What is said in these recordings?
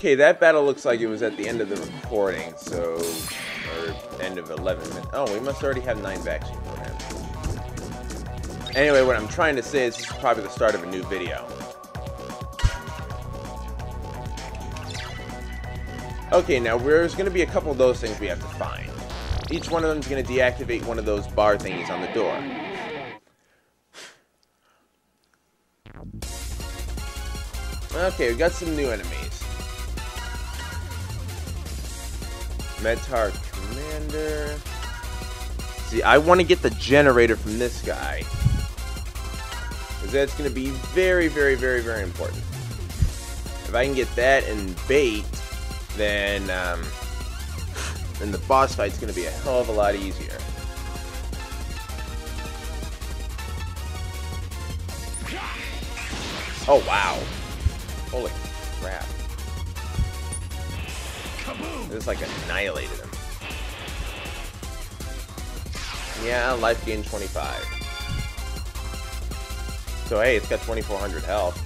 Okay, that battle looks like it was at the end of the recording, so... or end of 11 minutes. Oh, we must already have 9 vaccine programs. Anyway, what I'm trying to say is this is probably the start of a new video. Okay, now there's going to be a couple of those things we have to find. Each one of them is going to deactivate one of those bar thingies on the door. Okay, we got some new enemies. Metar Commander. See, I want to get the generator from this guy. Because that's going to be very, very, very, very important. If I can get that and bait, then the boss fight's going to be a hell of a lot easier. Oh, wow. Holy crap. This like annihilated him. Yeah, life gain 25. So hey, it's got 2400 health.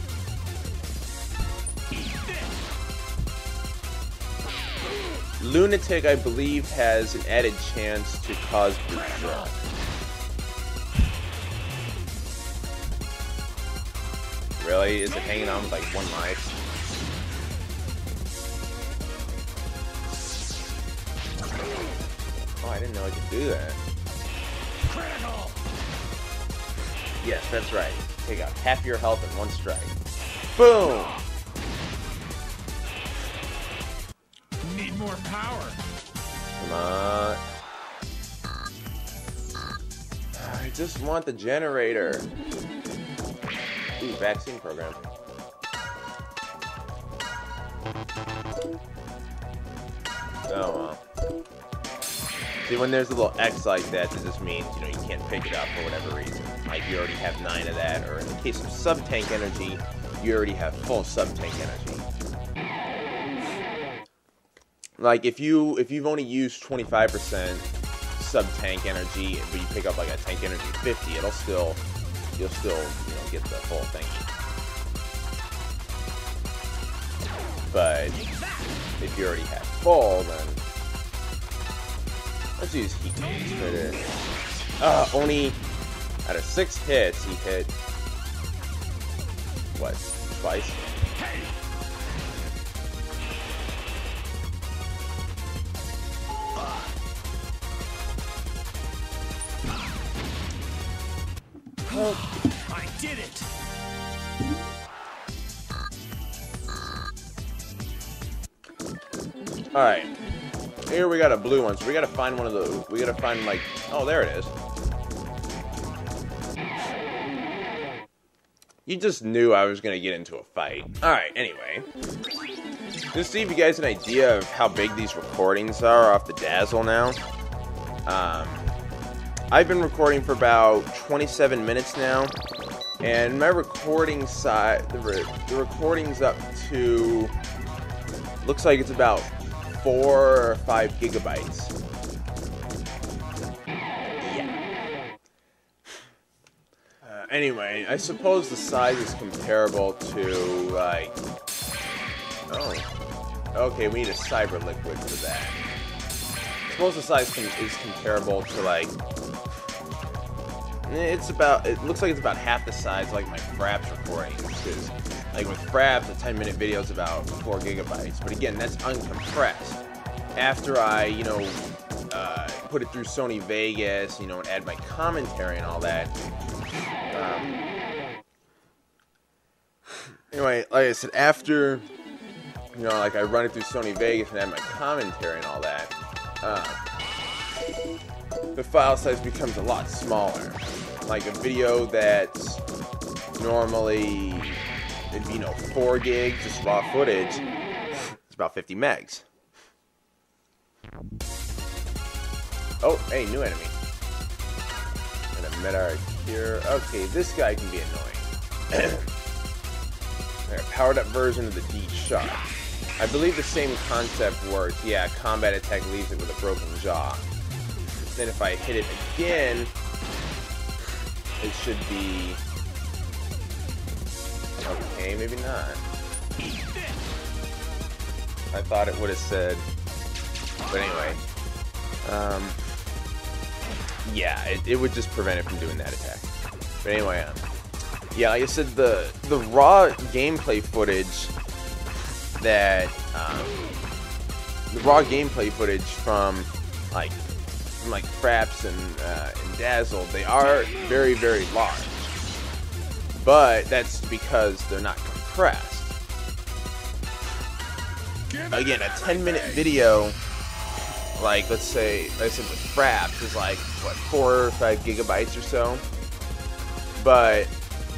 Lunatic, I believe, has an added chance to cause berserk. Really? Is it hanging on with like 1 life? Oh, I didn't know I could do that. Critical. Yes, that's right. Take out half your health in 1 strike. Boom! Need more power. Come on. I just want the generator. Ooh, vaccine program. Oh well. See, when there's a little X like that, that just means, you know, you can't pick it up for whatever reason. Like, you already have 9 of that, or in the case of sub-tank energy, you already have full sub-tank energy. Like, if you've only used 25% sub-tank energy, but you pick up like a tank energy 50, you'll still, you know, get the full thing. But if you already have full, then let's use heat gains for this. Only out of 6 hits, he hit what? Twice. I did it. All right. Here we got a blue one, so we gotta find one of those. We gotta find like, oh, there it is. You just knew I was gonna get into a fight. All right. Anyway, just to see if you guys have an idea of how big these recordings are off the Dazzle now. I've been recording for about 27 minutes now, and my recording side, the recording's up to, looks like it's about 4 or 5 gigabytes. Yeah. Anyway, I suppose the size is comparable to, like, oh, okay, we need a cyber liquid for that. I suppose the size is comparable to, like, it's about, it looks like it's about half the size like my Fraps recordings, because like with Fraps, a 10-minute video is about 4 gigabytes, but again, that's uncompressed. After I, you know, put it through Sony Vegas, you know, and add my commentary and all that. Anyway, like I said, after, you know, like I run it through Sony Vegas and add my commentary and all that, the file size becomes a lot smaller. Like a video that's normally, it'd be, you know, 4 gigs, just raw footage, it's about 50 megs. Oh, hey, new enemy. And a Metar here. Okay, this guy can be annoying. Right, powered up version of the D-Shark. I believe the same concept works. Yeah, combat attack leaves it with a broken jaw. Then if I hit it again, it should be okay, maybe not. I thought it would have said. But anyway. Yeah, it would just prevent it from doing that attack. But anyway, yeah, like I said, the raw gameplay footage that the raw gameplay footage from Fraps and Dazzle, they are very, very large. But that's because they're not compressed. Again, a 10-minute video, like let's say, like I said, with Fraps is like what, 4 or 5 gigabytes or so. But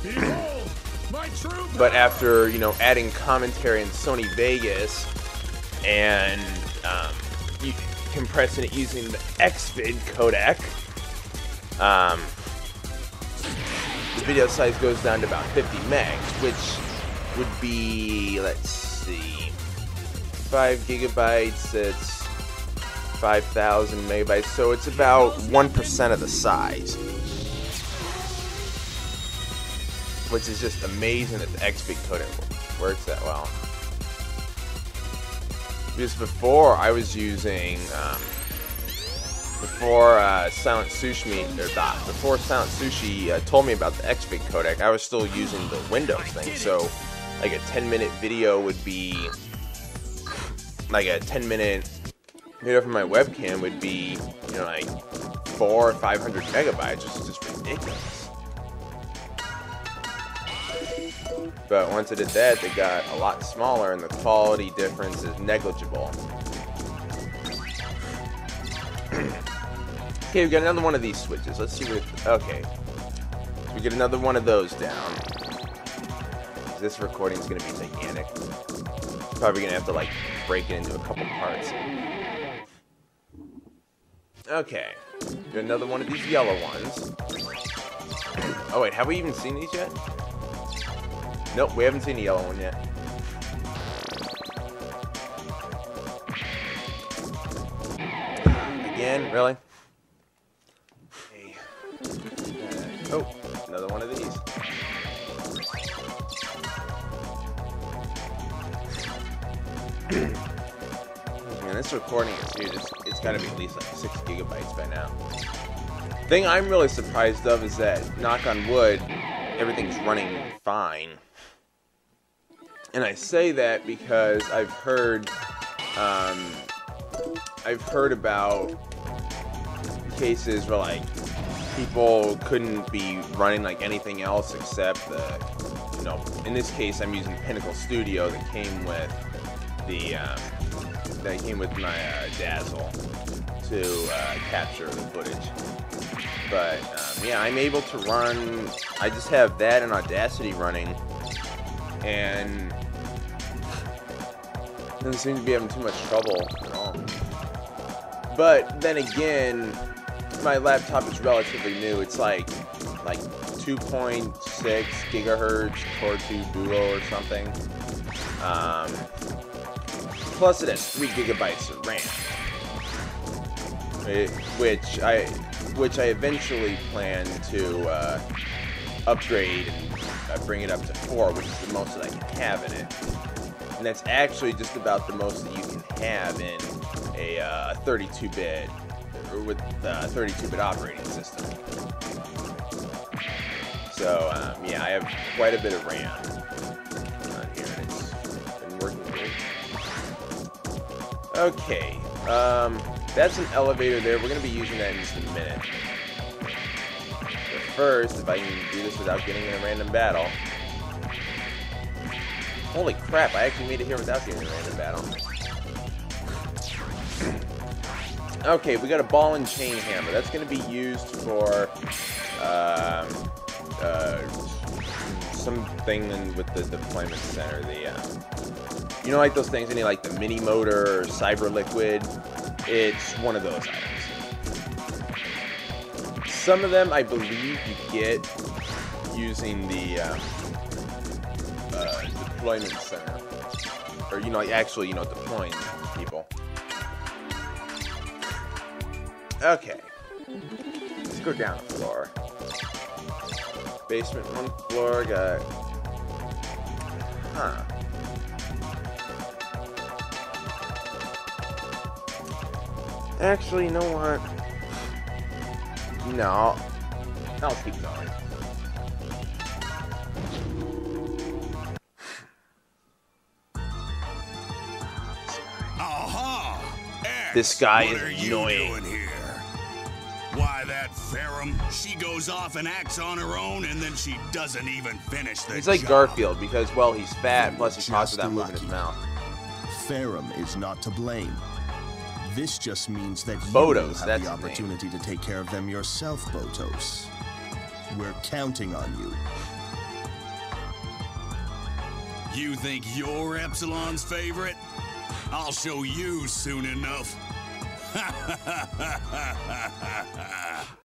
Behold, my true but power. after, you know, adding commentary in Sony Vegas and compressing it using the XVID codec, the video size goes down to about 50 megs, which would be, let's see, 5 gigabytes, it's 5,000 megabytes, so it's about 1% of the size. Which is just amazing that the XVID codec works that well. Because before I was using, before Silent Sushi told me about the XVID codec, I was still using the Windows thing. So, like a 10-minute video would be, like a 10-minute video from my webcam would be, you know, like 400 or 500 megabytes, which is just ridiculous. But once I did that, they got a lot smaller, and the quality difference is negligible. Okay, we got another one of these switches. Let's see what. Okay, so we get another one of those down. This recording is going to be gigantic. Probably going to have to like break it into a couple parts. Okay, got another one of these yellow ones. Oh wait, have we even seen these yet? Nope, we haven't seen the yellow one yet. Again, really? Okay. Oh, another one of these. Man, this recording is huge. It's got to be at least like 6 gigabytes by now. Thing I'm really surprised of is that, knock on wood, everything's running fine. And I say that because I've heard about cases where like people couldn't be running like anything else except the, you know, in this case I'm using Pinnacle Studio that came with the my Dazzle to capture the footage. But yeah, I'm able to run. I just have that and Audacity running, and doesn't seem to be having too much trouble at all. But then again, my laptop is relatively new. It's like 2.6 gigahertz Core 2 Duo or something. Plus it has 3 gigabytes of RAM, which I eventually plan to upgrade and bring it up to 4, which is the most that I can have in it. And that's actually just about the most that you can have in a 32-bit, or with a 32-bit operating system. So, yeah, I have quite a bit of RAM on here, and it's been working great. Okay, that's an elevator there. We're going to be using that in just a minute. But first, if I can do this without getting in a random battle. Holy crap, I actually made it here without getting in a random battle. Okay, we got a ball and chain hammer. That's going to be used for something with the deployment center. You know, like those things, any like the mini motor or cyber liquid. It's one of those items. Some of them, I believe, you get using the deployment center, or you know, actually, you know, deploying people. Okay, let's go down a floor. Basement 1 floor, got... Actually, you know what? No. I'll keep going. Aha! This guy what is are annoying. You doing here? Why, that Ferrum, she goes off and acts on her own, and then she doesn't even finish the He's like job. Garfield because, well, he's fat, plus he talks Just without moving his lucky. mouth. Ferrum is not to blame. This just means that you Botos, will have that's the his name. opportunity to take care of them yourself, Botos. We're counting on you. You think you're Epsilon's favorite? I'll show you soon enough.